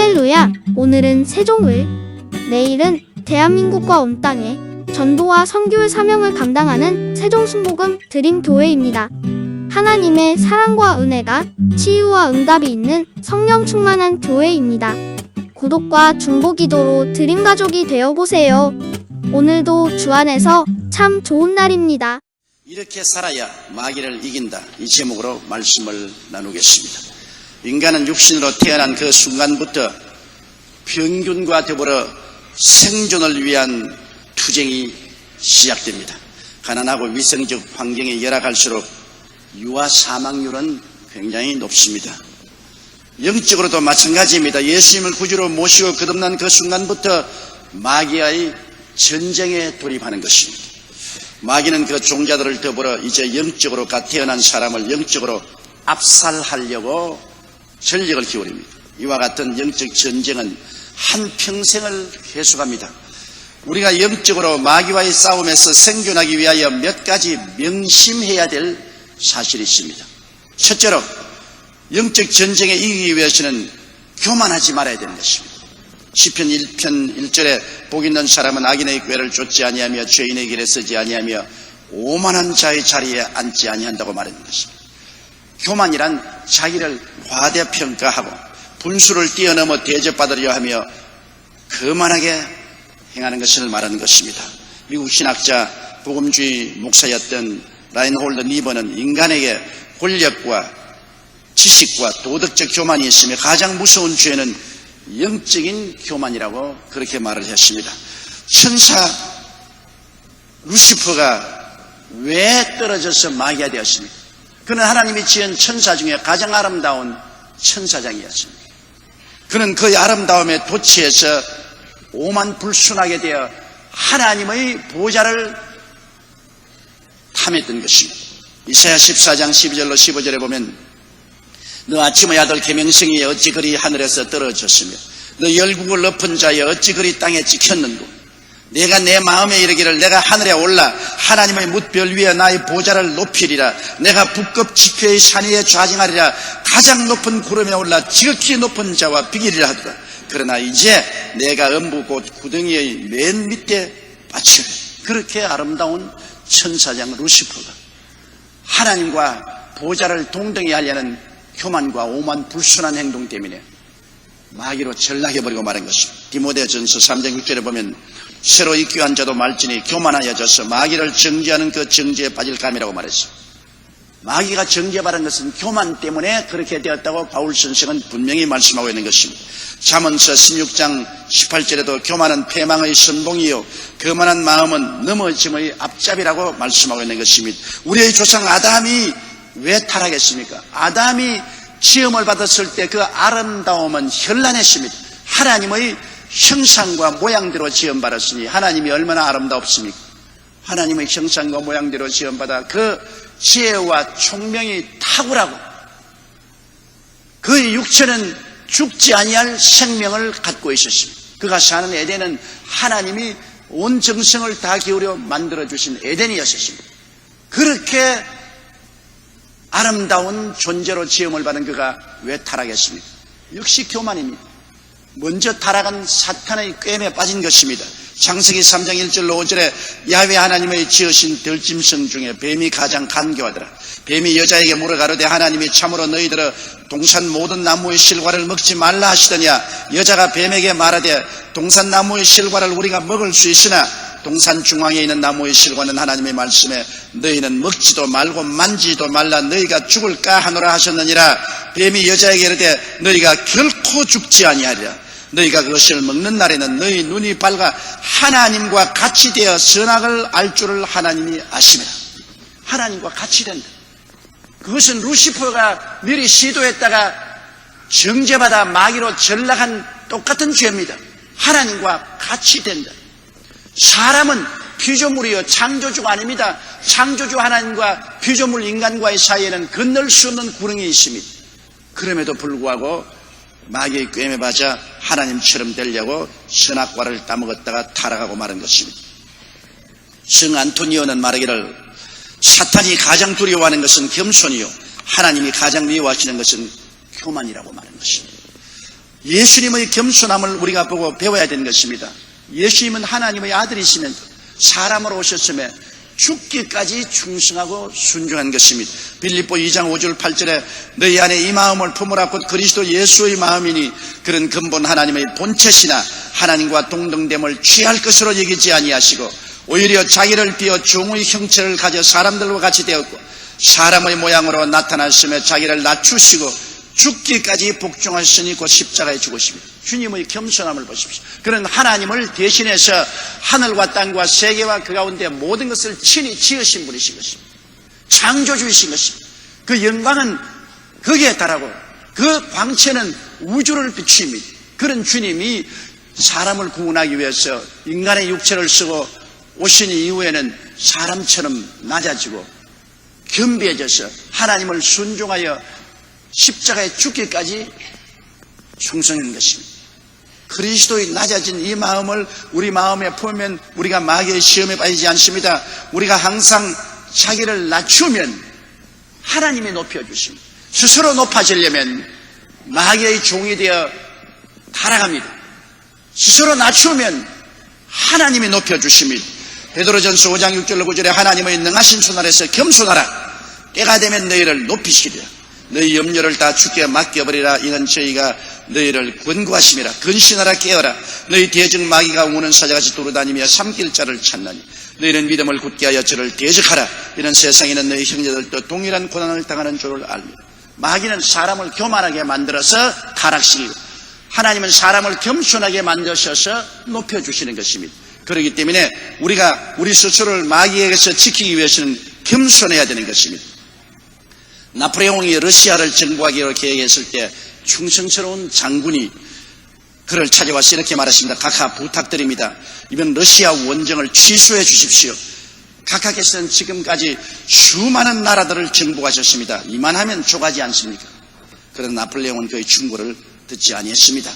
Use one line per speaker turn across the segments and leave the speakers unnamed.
할렐루야! 오늘은 세종을, 내일은 대한민국과 온 땅에 전도와 선교의 사명을 감당하는 세종순복음 드림교회입니다. 하나님의 사랑과 은혜가 치유와 응답이 있는 성령 충만한 교회입니다. 구독과 중보기도로 드림가족이 되어보세요. 오늘도 주 안에서 참 좋은 날입니다.
이렇게 살아야 마귀를 이긴다. 이 제목으로 말씀을 나누겠습니다. 인간은 육신으로 태어난 그 순간부터 평균과 더불어 생존을 위한 투쟁이 시작됩니다. 가난하고 위생적 환경이 열악할수록 유아 사망률은 굉장히 높습니다. 영적으로도 마찬가지입니다. 예수님을 구주로 모시고 거듭난 그 순간부터 마귀와의 전쟁에 돌입하는 것입니다. 마귀는 그 종자들을 더불어 이제 영적으로 태어난 사람을 영적으로 압살하려고 전력을 기울입니다. 이와 같은 영적 전쟁은 한평생을 계속합니다. 우리가 영적으로 마귀와의 싸움에서 생존하기 위하여 몇 가지 명심해야 될 사실이 있습니다. 첫째로 영적 전쟁에 이기기 위해서는 교만하지 말아야 되는 것입니다. 시편 1편 1절에 복 있는 사람은 악인의 꾀를 쫓지 아니하며 죄인의 길에 서지 아니하며 오만한 자의 자리에 앉지 아니한다고 말하는 것입니다. 교만이란 자기를 과대평가하고 분수를 뛰어넘어 대접받으려 하며 거만하게 행하는 것을 말하는 것입니다. 미국 신학자 복음주의 목사였던 라인홀드 니버는 인간에게 권력과 지식과 도덕적 교만이 있으며 가장 무서운 죄는 영적인 교만이라고 그렇게 말을 했습니다. 천사 루시퍼가 왜 떨어져서 마귀가 되었습니까? 그는 하나님이 지은 천사 중에 가장 아름다운 천사장이었습니다. 그는 그 아름다움에 도취해서 오만불순하게 되어 하나님의 보좌를 탐했던 것입니다. 이사야 14장 12절로 15절에 보면 너 아침의 아들 계명성이 어찌 그리 하늘에서 떨어졌으며 너 열국을 엎은 자여 어찌 그리 땅에 찍혔는고 내가 내 마음에 이르기를 내가 하늘에 올라 하나님의 뭇별 위에 나의 보좌를 높이리라. 내가 북극 지표의 산 위에 좌정하리라. 가장 높은 구름에 올라 지극히 높은 자와 비기리라 하더라. 그러나 이제 내가 음부 곧 구덩이의 맨 밑에 빠지리. 그렇게 아름다운 천사장 루시퍼가 하나님과 보좌를 동등히 하려는 교만과 오만 불순한 행동 때문에 마귀로 전락해버리고 말한 것입니다. 디모데전서 3장 6절에 보면 새로 입교한 자도 말지니 교만하여져서 마귀를 정죄하는 그 정죄에 빠질 감이라고 말했습니다. 마귀가 정죄받은 것은 교만 때문에 그렇게 되었다고 바울 선생은 분명히 말씀하고 있는 것입니다. 잠언서 16장 18절에도 교만은 패망의 선봉이요 거만한 마음은 넘어짐의 앞잡이라고 말씀하고 있는 것입니다. 우리의 조상 아담이 왜 타락했습니까? 아담이 지음을 받았을 때 그 아름다움은 현란했습니다. 하나님의 형상과 모양대로 지음받았으니 하나님이 얼마나 아름답습니까? 하나님의 형상과 모양대로 지음받아 그 지혜와 총명이 탁월하고 그의 육체는 죽지 아니할 생명을 갖고 있었습니다. 그가 사는 에덴은 하나님이 온 정성을 다 기울여 만들어주신 에덴이었습니다. 그렇게 아름다운 존재로 지음을 받은 그가 왜 타락했습니까? 역시 교만입니다. 먼저 타락한 사탄의 꾀에 빠진 것입니다. 창세기 3장 1절로 5절에 야훼 하나님의 지으신 들짐승 중에 뱀이 가장 간교하더라. 뱀이 여자에게 물어가로되 하나님이 참으로 너희들어 동산 모든 나무의 실과를 먹지 말라 하시더냐. 여자가 뱀에게 말하되 동산 나무의 실과를 우리가 먹을 수 있으나 동산 중앙에 있는 나무의 실과는 하나님의 말씀에 너희는 먹지도 말고 만지지도 말라 너희가 죽을까 하노라 하셨느니라. 뱀이 여자에게 이르되 너희가 결코 죽지 아니하리라. 너희가 그것을 먹는 날에는 너희 눈이 밝아 하나님과 같이 되어 선악을 알 줄을 하나님이 아심이라. 하나님과 같이 된다. 그것은 루시퍼가 미리 시도했다가 정죄받아 마귀로 전락한 똑같은 죄입니다. 하나님과 같이 된다. 사람은 피조물이요 창조주가 아닙니다. 창조주 하나님과 피조물 인간과의 사이에는 건널 수 없는 구렁이 있습니다. 그럼에도 불구하고 마귀의 꾀에 맞아 하나님처럼 되려고 선악과를 따먹었다가 타락하고 마는 것입니다. 성 안토니오는 말하기를 사탄이 가장 두려워하는 것은 겸손이요 하나님이 가장 미워하시는 것은 교만이라고 말하는 것입니다. 예수님의 겸손함을 우리가 보고 배워야 되는 것입니다. 예수님은 하나님의 아들이시면서 사람으로 오셨음에 죽기까지 충성하고 순종한 것입니다. 빌립보 2장 5절 8절에 너희 안에 이 마음을 품으라 곧 그리스도 예수의 마음이니 그런 근본 하나님의 본체시나 하나님과 동등됨을 취할 것으로 여기지 아니하시고 오히려 자기를 비워 종의 형체를 가져 사람들과 같이 되었고 사람의 모양으로 나타나시며 자기를 낮추시고 죽기까지 복종하시니 곧 십자가에 죽으십니다. 주님의 겸손함을 보십시오. 그런 하나님을 대신해서 하늘과 땅과 세계와 그 가운데 모든 것을 친히 지으신 분이신 것입니다. 창조주이신 것입니다. 그 영광은 거기에 달하고 그 광채는 우주를 비추입니다. 그런 주님이 사람을 구원하기 위해서 인간의 육체를 쓰고 오신 이후에는 사람처럼 낮아지고 겸비해져서 하나님을 순종하여 십자가에 죽기까지 충성한 것입니다. 그리스도의 낮아진 이 마음을 우리 마음에 품으면 우리가 마귀의 시험에 빠지지 않습니다. 우리가 항상 자기를 낮추면 하나님이 높여주십니다. 스스로 높아지려면 마귀의 종이 되어 타락합니다. 스스로 낮추면 하나님이 높여주십니다. 베드로전서 5장 6절 9절에 하나님의 능하신 손 아래서 겸손하라. 때가 되면 너희를 높이시리라. 너희 염려를 다 주께 맡겨버리라. 이는 저희가 너희를 권고하심이라. 근신하라 깨어라. 너희 대적 마귀가 우는 사자같이 돌아다니며 삼킬 자를 찾나니 너희는 믿음을 굳게 하여 저를 대적하라. 이는 세상에는 너희 형제들도 동일한 고난을 당하는 줄을 알미라. 마귀는 사람을 교만하게 만들어서 타락시키고 하나님은 사람을 겸손하게 만드셔서 높여주시는 것입니다. 그렇기 때문에 우리가 우리 스스로를 마귀에게서 지키기 위해서는 겸손해야 되는 것입니다. 나폴레옹이 러시아를 정복하기로 계획했을 때 충성스러운 장군이 그를 찾아와서 이렇게 말했습니다. 각하 부탁드립니다. 이번 러시아 원정을 취소해 주십시오. 각하께서는 지금까지 수많은 나라들을 정복하셨습니다. 이만하면 족하지 않습니까? 그러나 나폴레옹은 그의 충고를 듣지 아니했습니다.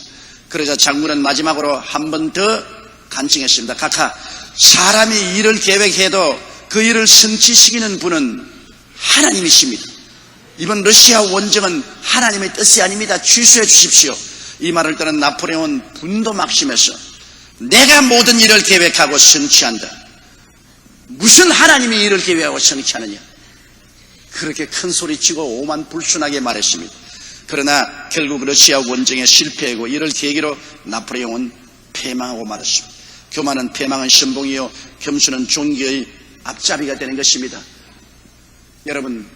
그러자 장군은 마지막으로 한 번 더 간청했습니다. 각하, 사람이 일을 계획해도 그 일을 성취시키는 분은 하나님이십니다. 이번 러시아 원정은 하나님의 뜻이 아닙니다. 취소해 주십시오. 이 말을 들은 나폴레옹은 분도 막심해서 내가 모든 일을 계획하고 성취한다. 무슨 하나님이 일을 계획하고 성취하느냐. 그렇게 큰 소리치고 오만불순하게 말했습니다. 그러나 결국 러시아 원정에 실패하고 이를 계기로 나폴레옹은 패망하고 말았습니다. 교만은 패망은 신봉이요 겸손은 종기의 앞잡이가 되는 것입니다. 여러분,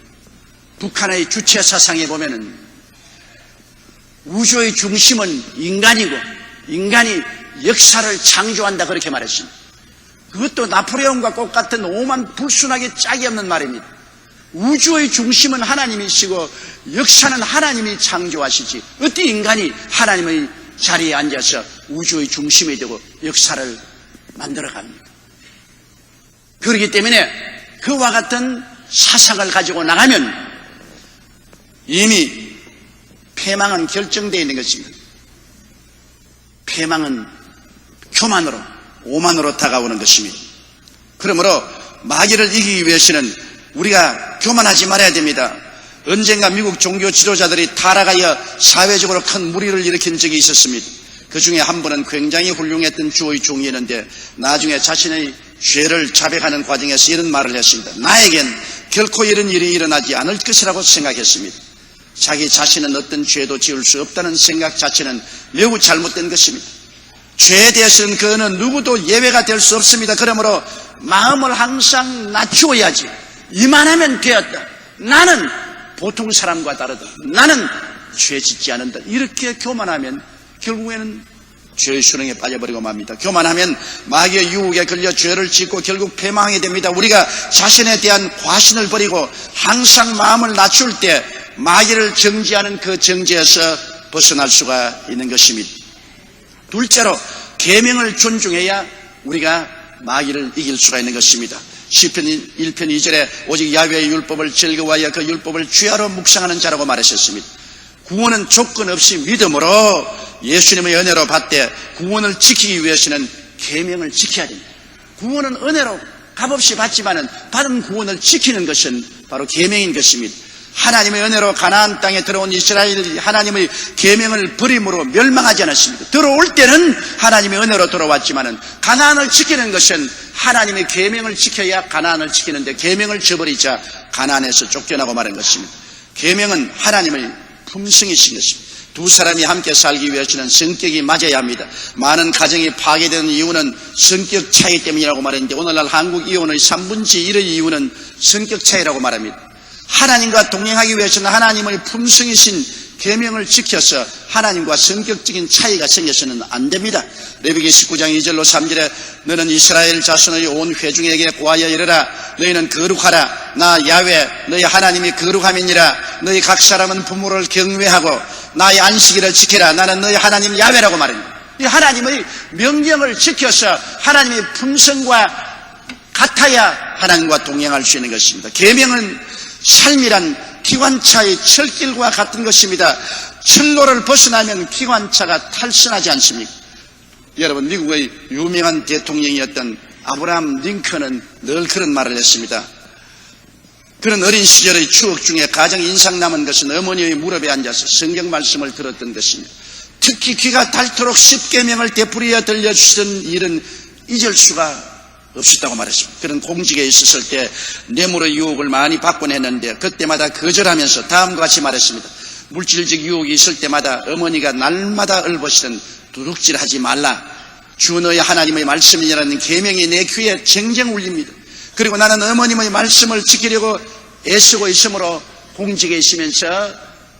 북한의 주체 사상에 보면은 우주의 중심은 인간이고 인간이 역사를 창조한다 그렇게 말했습니다. 그것도 나폴레옹과 똑같은 오만불순하게 짝이 없는 말입니다. 우주의 중심은 하나님이시고 역사는 하나님이 창조하시지 어떻게 인간이 하나님의 자리에 앉아서 우주의 중심이 되고 역사를 만들어갑니다. 그렇기 때문에 그와 같은 사상을 가지고 나가면 이미 패망은 결정되어 있는 것입니다. 패망은 교만으로 오만으로 다가오는 것입니다. 그러므로 마귀를 이기기 위해서는 우리가 교만하지 말아야 됩니다. 언젠가 미국 종교 지도자들이 타락하여 사회적으로 큰 무리를 일으킨 적이 있었습니다. 그 중에 한 분은 굉장히 훌륭했던 주의 종이었는데 나중에 자신의 죄를 자백하는 과정에서 이런 말을 했습니다. 나에겐 결코 이런 일이 일어나지 않을 것이라고 생각했습니다. 자기 자신은 어떤 죄도 지을 수 없다는 생각 자체는 매우 잘못된 것입니다. 죄에 대해서는 그 어느 누구도 예외가 될 수 없습니다. 그러므로 마음을 항상 낮추어야지. 이만하면 되었다. 나는 보통 사람과 다르다. 나는 죄 짓지 않는다. 이렇게 교만하면 결국에는 죄의 수렁에 빠져버리고 맙니다. 교만하면 마귀의 유혹에 걸려 죄를 짓고 결국 패망하게 됩니다. 우리가 자신에 대한 과신을 버리고 항상 마음을 낮출 때 마귀를 정지하는 그 정지에서 벗어날 수가 있는 것입니다. 둘째로 계명을 존중해야 우리가 마귀를 이길 수가 있는 것입니다. 시편 1편 2절에 오직 야훼의 율법을 즐거워하여 그 율법을 주야로 묵상하는 자라고 말하셨습니다. 구원은 조건 없이 믿음으로 예수님의 은혜로 받되 구원을 지키기 위해서는 계명을 지켜야 됩니다. 구원은 은혜로 값없이 받지만은 받은 구원을 지키는 것은 바로 계명인 것입니다. 하나님의 은혜로 가나안 땅에 들어온 이스라엘이 하나님의 계명을 버림으로 멸망하지 않았습니까? 들어올 때는 하나님의 은혜로 들어왔지만은 가나안을 지키는 것은 하나님의 계명을 지켜야 가나안을 지키는데 계명을 저버리자 가나안에서 쫓겨나고 마는 것입니다. 계명은 하나님의 품성이신 것입니다. 두 사람이 함께 살기 위해서는 성격이 맞아야 합니다. 많은 가정이 파괴되는 이유는 성격 차이 때문이라고 말했는데 오늘날 한국 이혼의 3분의 1의 이유는 성격 차이라고 말합니다. 하나님과 동행하기 위해서는 하나님의 품성이신 계명을 지켜서 하나님과 성격적인 차이가 생겨서는 안 됩니다. 레위기 19장 2절로 3절에 너는 이스라엘 자손의 온 회중에게 고하여 이르라. 너희는 거룩하라. 나 야훼 너희 하나님이 거룩함이니라. 너희 각 사람은 부모를 경외하고 나의 안식일을 지키라. 나는 너희 하나님 야훼라고 말합니다. 이 하나님의 명령을 지켜서 하나님의 품성과 같아야 하나님과 동행할 수 있는 것입니다. 계명은 삶이란 기관차의 철길과 같은 것입니다. 철로를 벗어나면 기관차가 탈선하지 않습니까? 여러분, 미국의 유명한 대통령이었던 아브라함 링컨은 늘 그런 말을 했습니다. 그런 어린 시절의 추억 중에 가장 인상 남은 것은 어머니의 무릎에 앉아서 성경 말씀을 들었던 것입니다. 특히 귀가 닳도록 10계명을 되풀이어 들려주시던 일은 잊을 수가 없었다고 말했습니다. 그런 공직에 있었을 때 뇌물의 유혹을 많이 받곤 했는데 그때마다 거절하면서 다음과 같이 말했습니다. 물질적 유혹이 있을 때마다 어머니가 날마다 읊으시던 도둑질하지 말라. 주 너의 하나님의 말씀이라는 계명이 내 귀에 쟁쟁 울립니다. 그리고 나는 어머님의 말씀을 지키려고 애쓰고 있으므로 공직에 있으면서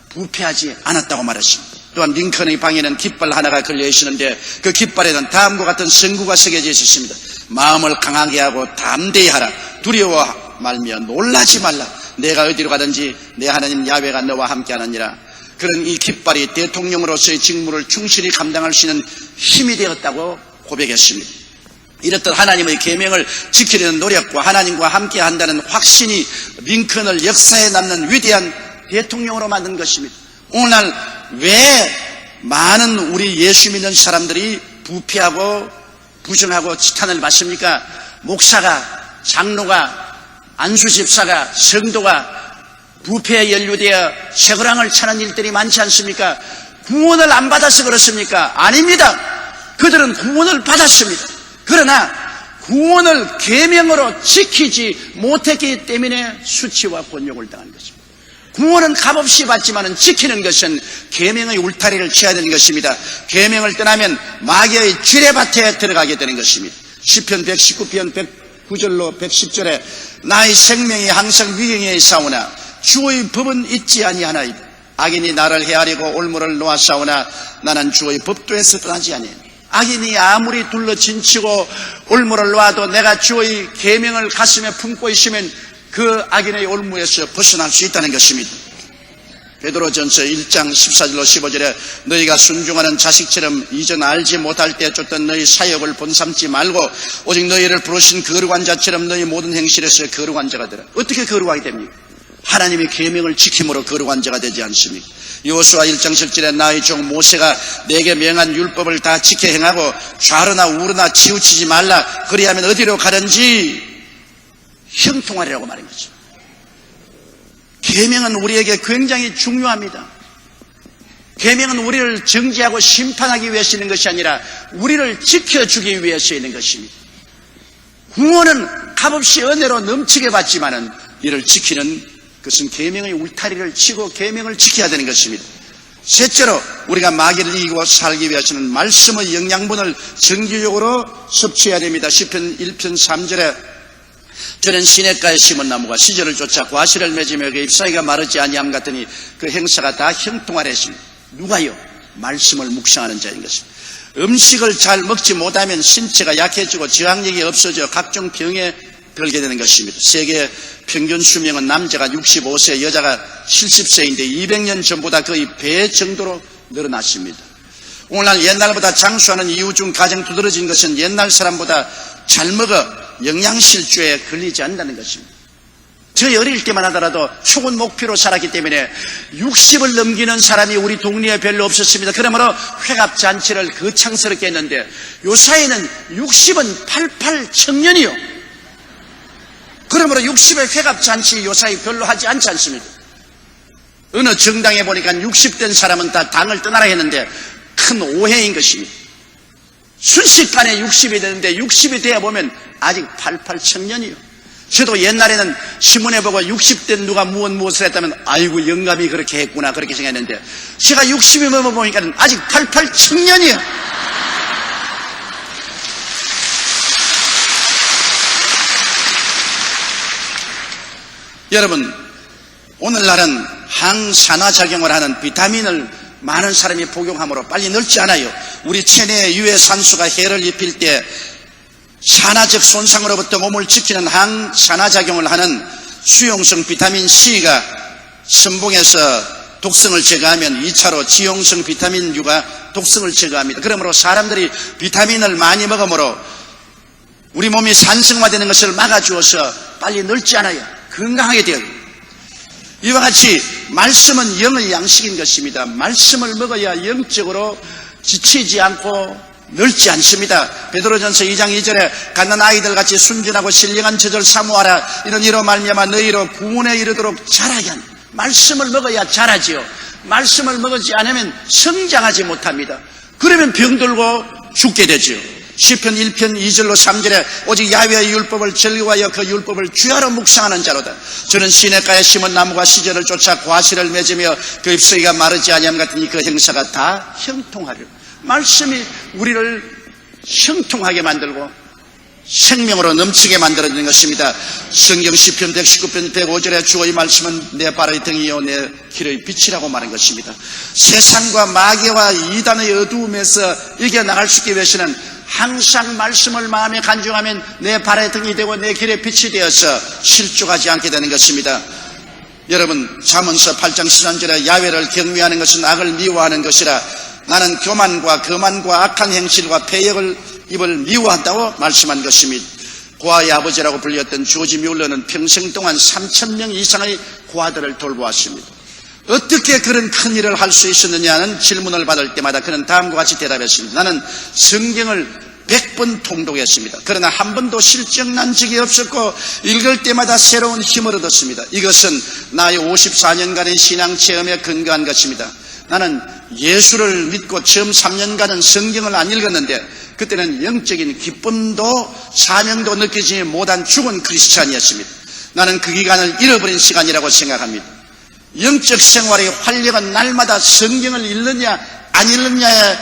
부패하지 않았다고 말했습니다. 또한 링컨의 방에는 깃발 하나가 걸려 있었는데 그 깃발에는 다음과 같은 선구가 새겨져 있었습니다. 마음을 강하게 하고 담대히 하라. 두려워 말며 놀라지 말라. 내가 어디로 가든지 내 하나님 야훼가 너와 함께하느니라. 그런 이 깃발이 대통령으로서의 직무를 충실히 감당할 수 있는 힘이 되었다고 고백했습니다. 이렇듯 하나님의 계명을 지키려는 노력과 하나님과 함께한다는 확신이 링컨을 역사에 남는 위대한 대통령으로 만든 것입니다. 오늘날 왜 많은 우리 예수 믿는 사람들이 부패하고 부정하고 지탄을 받습니까? 목사가, 장로가, 안수집사가, 성도가 부패에 연루되어 쇠고랑을 차는 일들이 많지 않습니까? 구원을 안 받아서 그렇습니까? 아닙니다. 그들은 구원을 받았습니다. 그러나 구원을 계명으로 지키지 못했기 때문에 수치와 곤욕을 당한 것입니다. 구원은 값없이 받지만 지키는 것은 계명의 울타리를 쳐야 되는 것입니다. 계명을 떠나면 마귀의 지뢰밭에 들어가게 되는 것입니다. 시편 119편 109절로 110절에 나의 생명이 항상 위경에 있사오나 주의 법은 잊지 아니하나이다. 악인이 나를 헤아리고 올무를 놓았사오나 나는 주의 법도에서 떠나지 아니하니. 악인이 아무리 둘러진치고 올무를 놓아도 내가 주의 계명을 가슴에 품고 있으면 그 악인의 올무에서 벗어날 수 있다는 것입니다. 베드로전서 1장 14절로 15절에 너희가 순종하는 자식처럼 이전 알지 못할 때 쫓던 너희 사역을 본삼지 말고 오직 너희를 부르신 거룩한 자처럼 너희 모든 행실에서 거룩한 자가 되라. 어떻게 거룩하게 됩니까? 하나님의 계명을 지킴으로 거룩한 자가 되지 않습니까? 여호수아 1장 10절에 나의 종 모세가 내게 명한 율법을 다 지켜 행하고 좌로나 우로나 치우치지 말라. 그리하면 어디로 가든지 형통하리라고 말한 거죠. 계명은 우리에게 굉장히 중요합니다. 계명은 우리를 정죄하고 심판하기 위해서 있는 것이 아니라 우리를 지켜주기 위해서 있는 것입니다. 구원은 값없이 은혜로 넘치게 받지만은 이를 지키는 그것은 계명의 울타리를 치고 계명을 지켜야 되는 것입니다. 셋째로 우리가 마귀를 이기고 살기 위해서는 말씀의 영양분을 정기적으로 섭취해야 됩니다. 시편 1편 3절에 저는 시냇가에 심은 나무가 시절을 쫓아 과실을 맺으며 그 잎사귀가 마르지 아니함 같으니 그 행사가 다 형통하라 했습니다. 누가요? 말씀을 묵상하는 자인 것입니다. 음식을 잘 먹지 못하면 신체가 약해지고 저항력이 없어져 각종 병에 걸게 되는 것입니다. 세계 평균 수명은 남자가 65세, 여자가 70세인데 200년 전보다 거의 배 정도로 늘어났습니다. 오늘날 옛날보다 장수하는 이유 중 가장 두드러진 것은 옛날 사람보다 잘 먹어 영양실조에 걸리지 않는다는 것입니다. 저희 어릴 때만 하더라도 초군 목표로 살았기 때문에 60을 넘기는 사람이 우리 동네에 별로 없었습니다. 그러므로 회갑잔치를 거창스럽게 했는데 요사이는 60은 88 청년이요. 그러므로 60의 회갑잔치 요사이 별로 하지 않지 않습니까? 어느 정당에 보니까 60된 사람은 다 당을 떠나라 했는데 큰 오해인 것입니다. 순식간에 60이 되는데 60이 돼야 보면 아직 88 청년이요. 저도 옛날에는 신문에 보고 60대 누가 무엇을 했다면 아이고 영감이 그렇게 했구나 그렇게 생각했는데 제가 60이 넘어보니까 아직 88 청년이요. 여러분, 오늘날은 항산화작용을 하는 비타민을 많은 사람이 복용함으로 빨리 늙지 않아요. 우리 체내의 유해산소가 해를 입힐 때 산화적 손상으로부터 몸을 지키는 항산화작용을 하는 수용성 비타민 C가 선봉에서 독성을 제거하면 2차로 지용성 비타민 U가 독성을 제거합니다. 그러므로 사람들이 비타민을 많이 먹으므로 우리 몸이 산성화되는 것을 막아주어서 빨리 늙지 않아요. 건강하게 되어요. 이와 같이 말씀은 영의 양식인 것입니다. 말씀을 먹어야 영적으로 지치지 않고 늙지 않습니다. 베드로전서 2장 2절에 갓난 아이들 같이 순전하고 신령한 젖을 사모하라. 이는 이로 말미암아 너희로 구원에 이르도록 자라게 한다. 말씀을 먹어야 자라지요. 말씀을 먹지 않으면 성장하지 못합니다. 그러면 병들고 죽게 되죠. 시편 1편 2절로 3절에 오직 야훼의 율법을 즐거워하여 그 율법을 주야로 묵상하는 자로다. 저는 시냇가에 심은 나무가 시절을 쫓아 과실을 맺으며 그 잎사귀가 마르지 아니함 같으니 그 행사가 다 형통하리라. 말씀이 우리를 형통하게 만들고 생명으로 넘치게 만들어지는 것입니다. 성경 시편 119편 105절에 주의 말씀은 내 발의 등이요 내 길의 빛이라고 말한 것입니다. 세상과 마귀와 이단의 어두움에서 이겨나갈 수 있기 위해서는 항상 말씀을 마음에 간직하면 내 발의 등이 되고 내 길의 빛이 되어서 실족하지 않게 되는 것입니다. 여러분, 잠언서 8장 13절에 야훼를 경외하는 것은 악을 미워하는 것이라. 나는 교만과 거만과 악한 행실과 패역을 입을 미워한다고 말씀한 것입니다. 고아의 아버지라고 불렸던 조지 뮬러는 평생 동안 3,000명 이상의 고아들을 돌보았습니다. 어떻게 그런 큰 일을 할 수 있었느냐는 질문을 받을 때마다 그는 다음과 같이 대답했습니다. 나는 성경을 100번 통독했습니다. 그러나 한 번도 실증난 적이 없었고 읽을 때마다 새로운 힘을 얻었습니다. 이것은 나의 54년간의 신앙 체험에 근거한 것입니다. 나는 예수를 믿고 처음 3년간은 성경을 안 읽었는데 그때는 영적인 기쁨도 사명도 느끼지 못한 죽은 크리스찬이었습니다. 나는 그 기간을 잃어버린 시간이라고 생각합니다. 영적 생활의 활력은 날마다 성경을 읽느냐 안 읽느냐에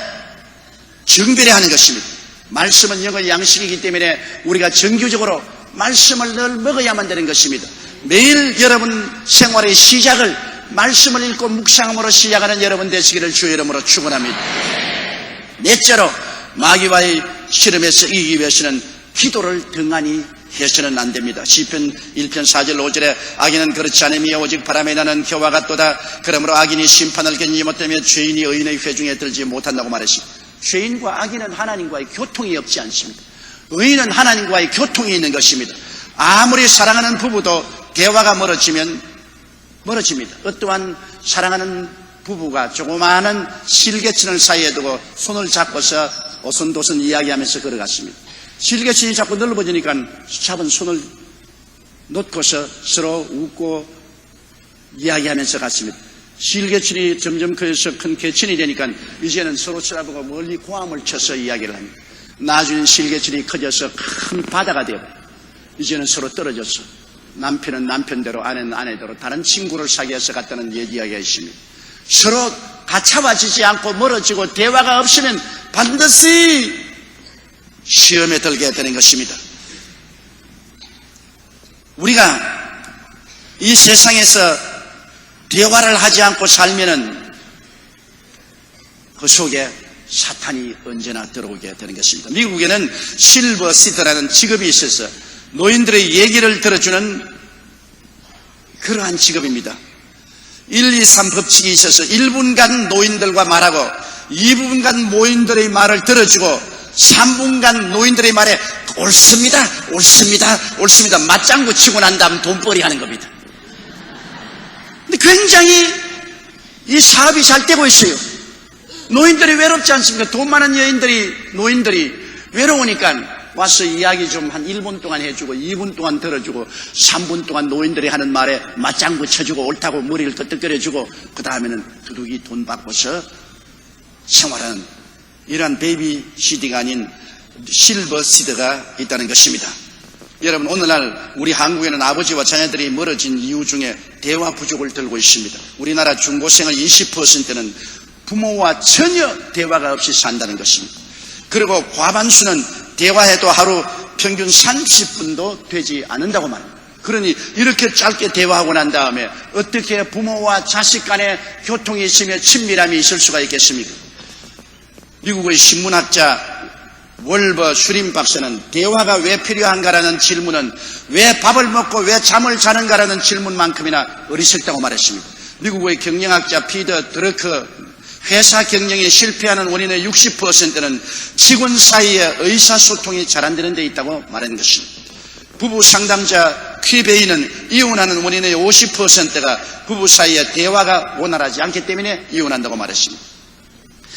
정결해하는 것입니다. 말씀은 영의 양식이기 때문에 우리가 정규적으로 말씀을 늘 먹어야만 되는 것입니다. 매일 여러분 생활의 시작을 말씀을 읽고 묵상함으로 시작하는 여러분 되시기를 주의 이름으로 축원합니다. 넷째로 마귀와의 실험에서 이기기 위해서는 기도를 등한히 해서는 안 됩니다. 시편 1편 4절 5절에 악인은 그렇지 않으며 오직 바람에 나는 겨와 같도다. 그러므로 악인이 심판을 견디지 못하며 죄인이 의인의 회중에 들지 못한다고 말했습니다. 죄인과 악인은 하나님과의 교통이 없지 않습니다. 의인은 하나님과의 교통이 있는 것입니다. 아무리 사랑하는 부부도 대화가 멀어집니다. 어떠한 사랑하는 부부가 조그마한 실개천을 사이에 두고 손을 잡고서 오손도손 이야기하면서 걸어갔습니다. 실개천이 자꾸 넓어지니까 잡은 손을 놓고서 서로 웃고 이야기하면서 갔습니다. 실개천이 점점 커서 큰 개천이 되니까 이제는 서로 쳐다보고 멀리 고함을 쳐서 이야기를 합니다. 나중에 실개천이 커져서 큰 바다가 되고 이제는 서로 떨어졌어. 남편은 남편대로 아내는 아내대로 다른 친구를 사귀어서 갔다는 이야기가 있습니다. 서로 가차와지지 않고 멀어지고 대화가 없으면 반드시 시험에 들게 되는 것입니다. 우리가 이 세상에서 대화를 하지 않고 살면은 그 속에 사탄이 언제나 들어오게 되는 것입니다. 미국에는 실버 시터라는 직업이 있어서 노인들의 얘기를 들어주는 그러한 직업입니다. 1, 2, 3 법칙이 있어서 1분간 노인들과 말하고 2분간 노인들의 말을 들어주고 3분간 노인들의 말에 옳습니다, 옳습니다, 옳습니다 맞장구 치고 난 다음 돈벌이 하는 겁니다. 근데 굉장히 이 사업이 잘 되고 있어요. 노인들이 외롭지 않습니까? 돈 많은 노인들이 외로우니까 와서 이야기 좀 한 1분 동안 해주고 2분 동안 들어주고 3분 동안 노인들이 하는 말에 맞장구 쳐주고 옳다고 머리를 끄덕거려주고 그 다음에는 두둑이 돈 받고서 생활하는 이러한 베이비시디가 아닌 실버시드가 있다는 것입니다. 여러분, 오늘날 우리 한국에는 아버지와 자녀들이 멀어진 이유 중에 대화 부족을 들고 있습니다. 우리나라 중고생의 20%는 부모와 전혀 대화가 없이 산다는 것입니다. 그리고 과반수는 대화해도 하루 평균 30분도 되지 않는다고 말합니다. 그러니 이렇게 짧게 대화하고 난 다음에 어떻게 부모와 자식 간에 교통이 있으며 친밀함이 있을 수가 있겠습니까? 미국의 신문학자 월버 슈림 박사는 대화가 왜 필요한가라는 질문은 왜 밥을 먹고 왜 잠을 자는가라는 질문만큼이나 어리석다고 말했습니다. 미국의 경영학자 피터 드러크 회사 경영이 실패하는 원인의 60%는 직원 사이의 의사소통이 잘 안 되는 데 있다고 말한 것입니다. 부부 상담자 퀴베이는 이혼하는 원인의 50%가 부부 사이의 대화가 원활하지 않기 때문에 이혼한다고 말했습니다.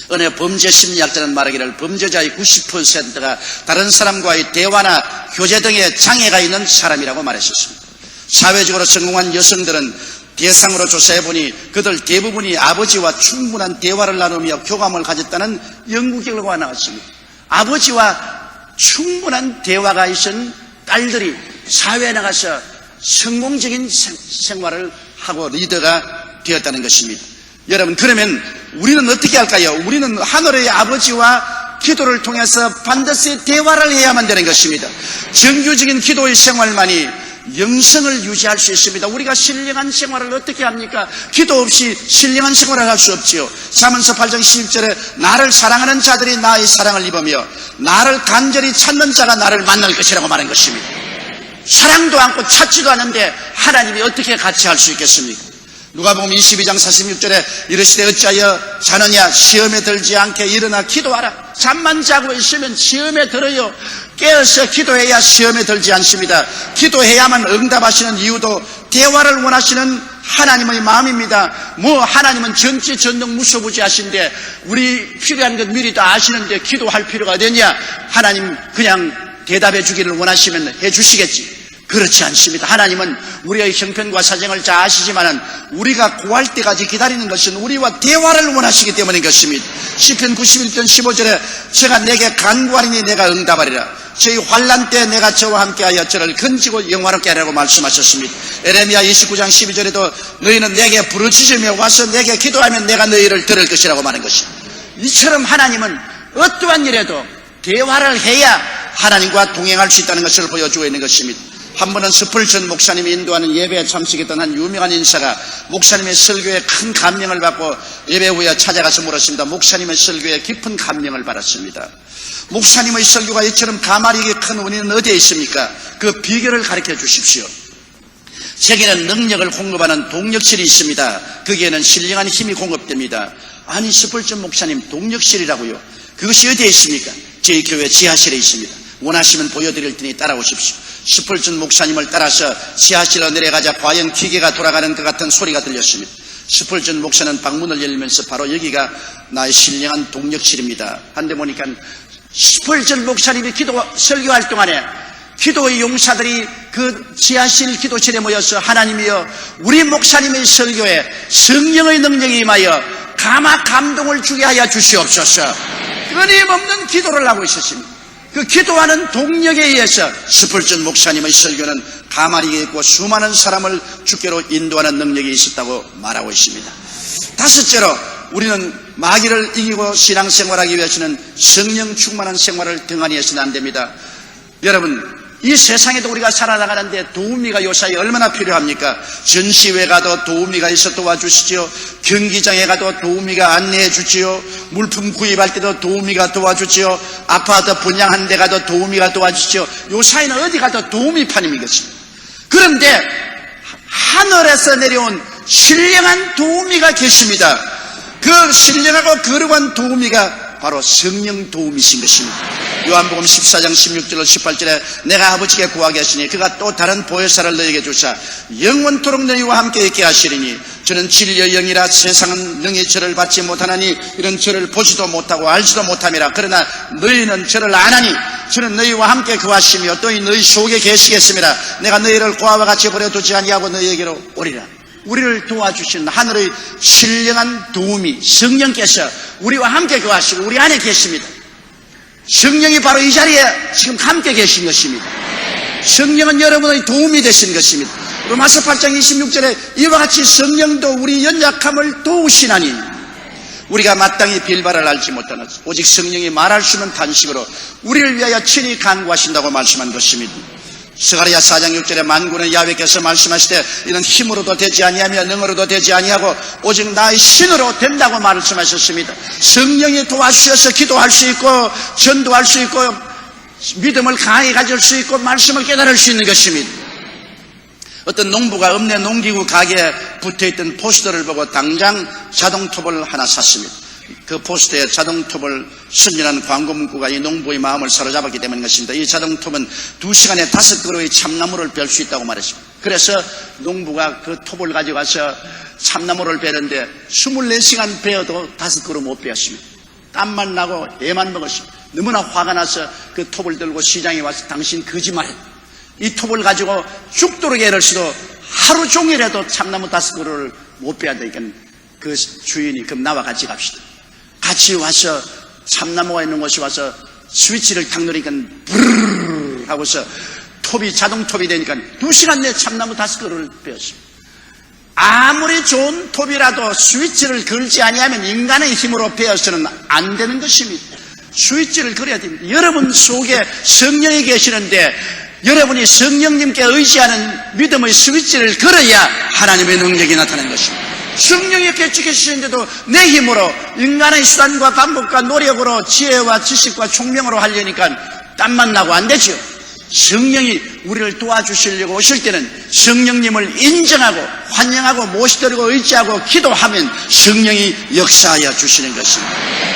어느 범죄 심리학자는 말하기를 범죄자의 90%가 다른 사람과의 대화나 교제 등의 장애가 있는 사람이라고 말했었습니다. 사회적으로 성공한 여성들은 대상으로 조사해보니 그들 대부분이 아버지와 충분한 대화를 나누며 교감을 가졌다는 연구 결과가 나왔습니다. 아버지와 충분한 대화가 있은 딸들이 사회에 나가서 성공적인 생활을 하고 리더가 되었다는 것입니다. 여러분, 그러면 우리는 어떻게 할까요? 우리는 하늘의 아버지와 기도를 통해서 반드시 대화를 해야만 되는 것입니다. 정규적인 기도의 생활만이 영성을 유지할 수 있습니다. 우리가 신령한 생활을 어떻게 합니까? 기도 없이 신령한 생활을 할 수 없지요. 잠언서 8장 12절에 나를 사랑하는 자들이 나의 사랑을 입으며 나를 간절히 찾는 자가 나를 만날 것이라고 말한 것입니다. 사랑도 않고 찾지도 않는데 하나님이 어떻게 같이 할 수 있겠습니까? 누가복음 22장 46절에 이르시되 어찌하여 자느냐 시험에 들지 않게 일어나 기도하라. 잠만 자고 있으면 시험에 들어요. 깨어서 기도해야 시험에 들지 않습니다. 기도해야만 응답하시는 이유도 대화를 원하시는 하나님의 마음입니다. 하나님은 전지전능 무소부지하신데 우리 필요한 것 미리 다 아시는데 기도할 필요가 되냐? 하나님 그냥 대답해 주기를 원하시면 해 주시겠지. 그렇지 않습니다. 하나님은 우리의 형편과 사정을 잘 아시지만 우리가 구할 때까지 기다리는 것은 우리와 대화를 원하시기 때문인 것입니다. 시편 91편 15절에 제가 내게 간구하리니 내가 응답하리라. 저희 환난 때 내가 저와 함께하여 저를 건지고 영화롭게 하라고 말씀하셨습니다. 에레미야 29장 12절에도 너희는 내게 부르짖으며 와서 내게 기도하면 내가 너희를 들을 것이라고 말한 것입니다. 이처럼 하나님은 어떠한 일에도 대화를 해야 하나님과 동행할 수 있다는 것을 보여주고 있는 것입니다. 한 번은 스펄전 목사님이 인도하는 예배에 참석했던 한 유명한 인사가 목사님의 설교에 큰 감명을 받고 예배 후에 찾아가서 물었습니다. 목사님의 설교에 깊은 감명을 받았습니다. 목사님의 설교가 이처럼 가마리게 큰 원인은 어디에 있습니까? 그 비결을 가르쳐 주십시오. 세계는 능력을 공급하는 동력실이 있습니다. 거기에는 신령한 힘이 공급됩니다. 아니 스펄전 목사님 동력실이라고요? 그것이 어디에 있습니까? 저희 교회 지하실에 있습니다. 원하시면 보여드릴 테니 따라오십시오. 스펄전 목사님을 따라서 지하실로 내려가자 과연 기계가 돌아가는 것 같은 소리가 들렸습니다. 스펄전 목사는 방문을 열면서 바로 여기가 나의 신령한 동력실입니다. 한데 보니까 스펄전 목사님이 설교할 동안에 기도의 용사들이 그 지하실 기도실에 모여서 하나님이여 우리 목사님의 설교에 성령의 능력이 임하여 감동을 주게 하여 주시옵소서. 끊임없는 기도를 하고 있었습니다. 그 기도하는 동력에 의해서 스펄전 목사님의 설교는 가만히 있고 수많은 사람을 주께로 인도하는 능력이 있었다고 말하고 있습니다. 다섯째로 우리는 마귀를 이기고 신앙생활하기 위해서는 성령 충만한 생활을 등한히 해서는 안 됩니다. 여러분, 이 세상에도 우리가 살아나가는데 도우미가 요사이 얼마나 필요합니까? 전시회 가도 도우미가 있어 도와주시지요. 경기장에 가도 도우미가 안내해 주지요. 물품 구입할 때도 도우미가 도와주지요. 아파트 분양하는 데 가도 도우미가 도와주지요. 요사이는 어디 가도 도우미판인 것입니다. 그런데 하늘에서 내려온 신령한 도우미가 계십니다. 그 신령하고 거룩한 도우미가 바로 성령 도우미신 것입니다. 요한복음 14장 16절로 18절에 내가 아버지께 구하게 하시니 그가 또 다른 보혜사를 너희에게 주사 영원토록 너희와 함께 있게 하시리니 저는 진리의 영이라 세상은 능히 저를 받지 못하나니 이런 저를 보지도 못하고 알지도 못함이라. 그러나 너희는 저를 아나니 저는 너희와 함께 거하시며 또 너희 속에 계시겠습니다. 내가 너희를 고아와 같이 버려두지 아니하고 너희에게로 오리라. 우리를 도와주시는 하늘의 신령한 도움이 성령께서 우리와 함께 거하시고 우리 안에 계십니다. 성령이 바로 이 자리에 지금 함께 계신 것입니다. 성령은 여러분의 도움이 되신 것입니다. 로마서 8장 26절에 이와 같이 성령도 우리 연약함을 도우시나니 우리가 마땅히 빌바를 알지 못하나 오직 성령이 말할 수 있는 탄식으로 우리를 위하여 친히 간구하신다고 말씀한 것입니다. 스가랴 4장 6절에 만군의 야훼께서 말씀하시되 이는 힘으로도 되지 아니하며 능으로도 되지 아니하고 오직 나의 신으로 된다고 말씀하셨습니다. 성령이 도와주셔서 기도할 수 있고 전도할 수 있고 믿음을 강하게 가질 수 있고 말씀을 깨달을 수 있는 것입니다. 어떤 농부가 읍내 농기구 가게에 붙어있던 포스터를 보고 당장 자동톱을 하나 샀습니다. 그 포스터에 자동톱을 선전한 광고 문구가 이 농부의 마음을 사로잡았기 때문인 것입니다. 이 자동톱은 2시간에 5그루의 참나무를 벨 수 있다고 말했습니다. 그래서 농부가 그 톱을 가져가서 참나무를 베는데 24시간 베어도 5그루 못 베었습니다. 땀만 나고 애만 먹었습니다. 너무나 화가 나서 그 톱을 들고 시장에 와서 당신 거짓말했다. 이 톱을 가지고 죽도록 애를 써도 하루 종일에도 참나무 5그루를 못 빼야 되니까 그 주인이 그럼 나와 같이 갑시다. 같이 와서 참나무가 있는 곳에 와서 스위치를 탁 누르니까 부르르 하고서 톱이 자동톱이 되니까 2시간 내에 참나무 5그루를 빼었습니다. 아무리 좋은 톱이라도 스위치를 걸지 아니하면 인간의 힘으로 베어서는 안 되는 것입니다. 스위치를 걸어야 됩니다. 여러분 속에 성령이 계시는데 여러분이 성령님께 의지하는 믿음의 스위치를 걸어야 하나님의 능력이 나타나는 것입니다. 성령이 개척해 주시는데도 내 힘으로 인간의 수단과 방법과 노력으로 지혜와 지식과 총명으로 하려니까 땀만 나고 안 되죠. 성령이 우리를 도와주시려고 오실 때는 성령님을 인정하고 환영하고 모시드리고 의지하고 기도하면 성령이 역사하여 주시는 것입니다.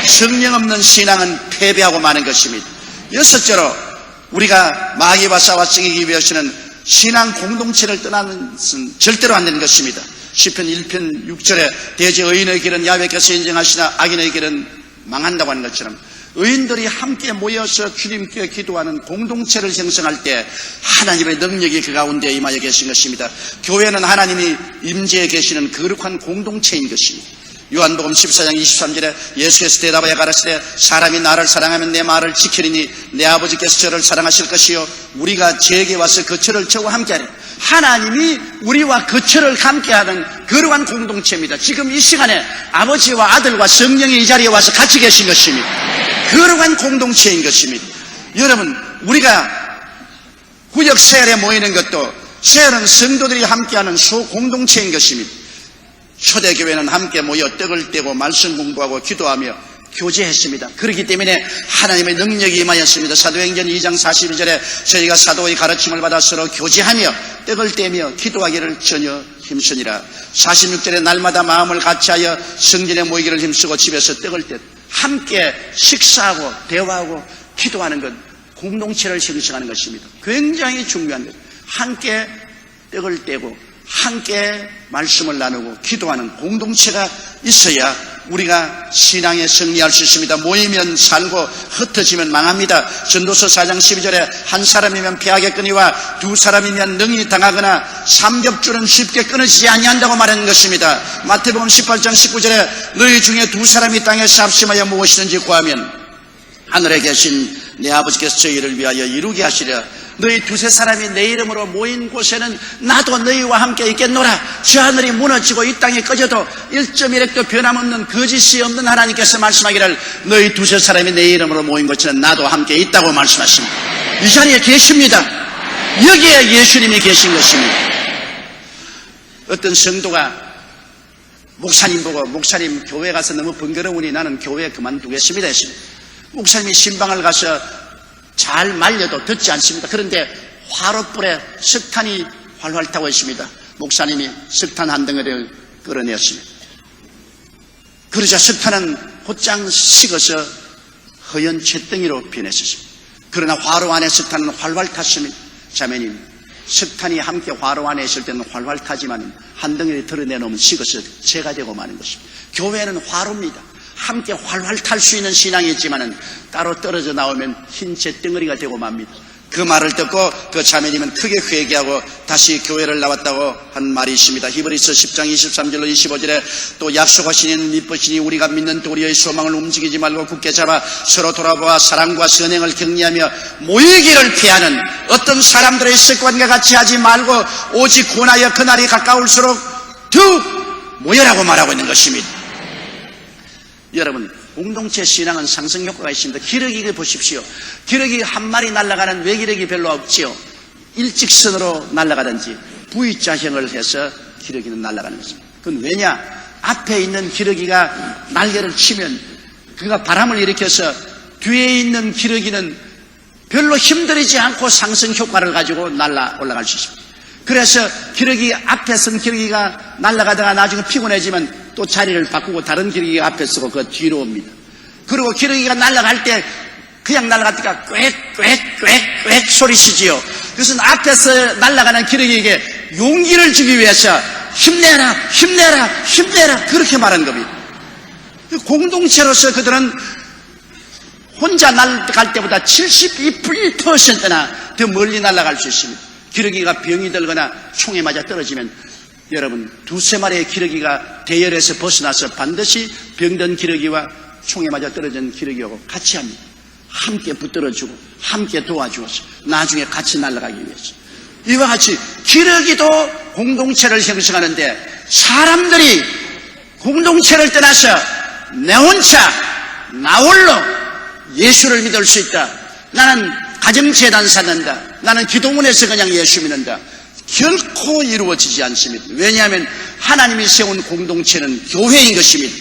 성령 없는 신앙은 패배하고 마는 것입니다. 여섯째로 우리가 마귀와 싸워 쓰기 위해서는 신앙 공동체를 떠나는 것은 절대로 안 되는 것입니다. 시편 1편 6절에 대저 의인의 길은 야훼께서 인정하시나 악인의 길은 망한다고 하는 것처럼 의인들이 함께 모여서 주님께 기도하는 공동체를 형성할 때 하나님의 능력이 그 가운데 임하여 계신 것입니다. 교회는 하나님이 임재해 계시는 거룩한 공동체인 것입니다. 요한복음 14장 23절에 예수께서 대답하여 가라사대 사람이 나를 사랑하면 내 말을 지키리니 내 아버지께서 저를 사랑하실 것이요 우리가 제게 와서 거처를 저와 함께하리. 하나님이 우리와 거처를 함께하는 거룩한 공동체입니다. 지금 이 시간에 아버지와 아들과 성령이 이 자리에 와서 같이 계신 것입니다. 거룩한 공동체인 것입니다. 여러분 우리가 구역 세일에 모이는 것도 세일은 성도들이 함께하는 소공동체인 것입니다. 초대교회는 함께 모여 떡을 떼고 말씀 공부하고 기도하며 교제했습니다. 그렇기 때문에 하나님의 능력이 임하였습니다. 사도행전 2장 42절에 저희가 사도의 가르침을 받아 서로 교제하며 떡을 떼며 기도하기를 전혀 힘쓰니라. 46절에 날마다 마음을 같이하여 성전에 모이기를 힘쓰고 집에서 떡을 떼 함께 식사하고 대화하고 기도하는 것 공동체를 형성하는 것입니다. 굉장히 중요한 것. 함께 떡을 떼고 함께 말씀을 나누고 기도하는 공동체가 있어야 우리가 신앙에 승리할 수 있습니다. 모이면 살고 흩어지면 망합니다. 전도서 4장 12절에 한 사람이면 패하겠거니와 두 사람이면 능히 당하거나 삼겹줄은 쉽게 끊어지지 아니한다고 말하는 것입니다. 마태복음 18장 19절에 너희 중에 두 사람이 땅에서 합심하여 무엇이든지 구하면 하늘에 계신 내 아버지께서 저희를 위하여 이루게 하시리라. 너희 두세 사람이 내 이름으로 모인 곳에는 나도 너희와 함께 있겠노라. 저 하늘이 무너지고 이 땅이 꺼져도 1.1핵도 변함없는 거짓이 없는 하나님께서 말씀하기를 너희 두세 사람이 내 이름으로 모인 곳에는 나도 함께 있다고 말씀하십니다. 이 자리에 계십니다. 여기에 예수님이 계신 것입니다. 어떤 성도가 목사님 보고 목사님 교회 가서 너무 번거로우니 나는 교회 그만두겠습니다 했습니다. 목사님이 신방을 가서 잘 말려도 듣지 않습니다. 그런데 화롯불에 석탄이 활활 타고 있습니다. 목사님이 석탄 한 덩어리를 끌어내었습니다. 그러자 석탄은 곧장 식어서 허연 잿덩이로 변했습니다. 그러나 화로 안에 석탄은 활활 탔습니다. 자매님, 석탄이 함께 화로 안에 있을 때는 활활 타지만 한 덩어리 드러내놓으면 식어서 재가 되고 마는 것입니다. 교회는 화로입니다. 함께 활활 탈 수 있는 신앙이 있지만 따로 떨어져 나오면 흰 잿덩어리가 되고 맙니다. 그 말을 듣고 그 자매님은 크게 회개하고 다시 교회를 나왔다고 한 말이 있습니다. 히브리서 10장 23절로 25절에 또 약속하신 이는 미쁘시니 우리가 믿는 도리의 소망을 움직이지 말고 굳게 잡아 서로 돌아보아 사랑과 선행을 격리하며 모이기를 피하는 어떤 사람들의 습관과 같이 하지 말고 오직 권하여 그날이 가까울수록 더욱 모여라고 말하고 있는 것입니다. 여러분, 공동체 신앙은 상승 효과가 있습니다. 기러기 보십시오. 기러기 한 마리 날아가는 외기력이 별로 없지요. 일직선으로 날아가든지 V자형을 해서 기러기는 날아가는 것입니다. 그건 왜냐? 앞에 있는 기러기가 날개를 치면 그가 바람을 일으켜서 뒤에 있는 기러기는 별로 힘들이지 않고 상승 효과를 가지고 올라갈 수 있습니다. 그래서 기러기 앞에 쓴 기러기가 날아가다가 나중에 피곤해지면 또 자리를 바꾸고 다른 기러기가 앞에 서고 그 뒤로 옵니다. 그리고 기러기가 날아갈 때 그냥 날아갈 때가 꽥꽥꽥꽥 소리치지요. 그것은 앞에서 날아가는 기러기에게 용기를 주기 위해서 힘내라 힘내라 힘내라 그렇게 말한 겁니다. 공동체로서 그들은 혼자 날아갈 때보다 72%나 더 멀리 날아갈 수 있습니다. 기러기가 병이 들거나 총에 맞아 떨어지면 여러분 두세 마리의 기러기가 대열에서 벗어나서 반드시 병든 기러기와 총에 맞아 떨어진 기러기하고 같이 합니다. 함께 붙들어주고 함께 도와주어서 나중에 같이 날아가기 위해서. 이와 같이 기러기도 공동체를 형성하는데 사람들이 공동체를 떠나서 내 혼자 나 홀로 예수를 믿을 수 있다. 나는 가정재단 쌓는다. 나는 기도문에서 그냥 예수 믿는다. 결코 이루어지지 않습니다. 왜냐하면 하나님이 세운 공동체는 교회인 것입니다.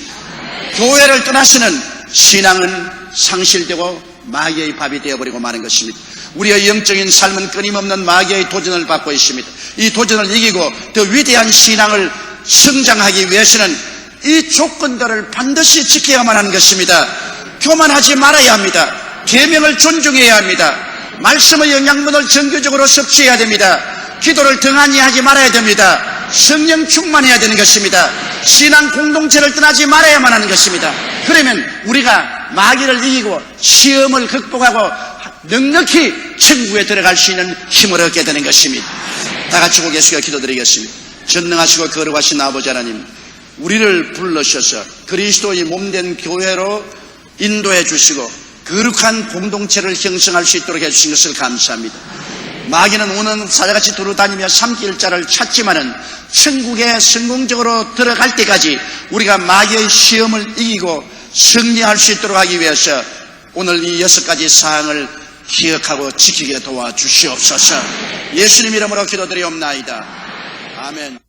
교회를 떠나서는 신앙은 상실되고 마귀의 밥이 되어버리고 마는 것입니다. 우리의 영적인 삶은 끊임없는 마귀의 도전을 받고 있습니다. 이 도전을 이기고 더 위대한 신앙을 성장하기 위해서는 이 조건들을 반드시 지켜야만 하는 것입니다. 교만하지 말아야 합니다. 계명을 존중해야 합니다. 말씀의 영양분을 정규적으로 섭취해야 됩니다. 기도를 등한히 하지 말아야 됩니다. 성령 충만해야 되는 것입니다. 신앙 공동체를 떠나지 말아야만 하는 것입니다. 그러면 우리가 마귀를 이기고 시험을 극복하고 넉넉히 천국에 들어갈 수 있는 힘을 얻게 되는 것입니다. 다 같이 고개 숙여 기도드리겠습니다. 전능하시고 거룩하신 아버지 하나님, 우리를 불러셔서 그리스도의 몸된 교회로 인도해 주시고 거룩한 공동체를 형성할 수 있도록 해주신 것을 감사합니다. 마귀는 우는 사자같이 두루다니며 삼킬 자를 찾지만은 천국에 성공적으로 들어갈 때까지 우리가 마귀의 시험을 이기고 승리할 수 있도록 하기 위해서 오늘 이 6가지 사항을 기억하고 지키게 도와주시옵소서. 예수님 이름으로 기도드리옵나이다. 아멘.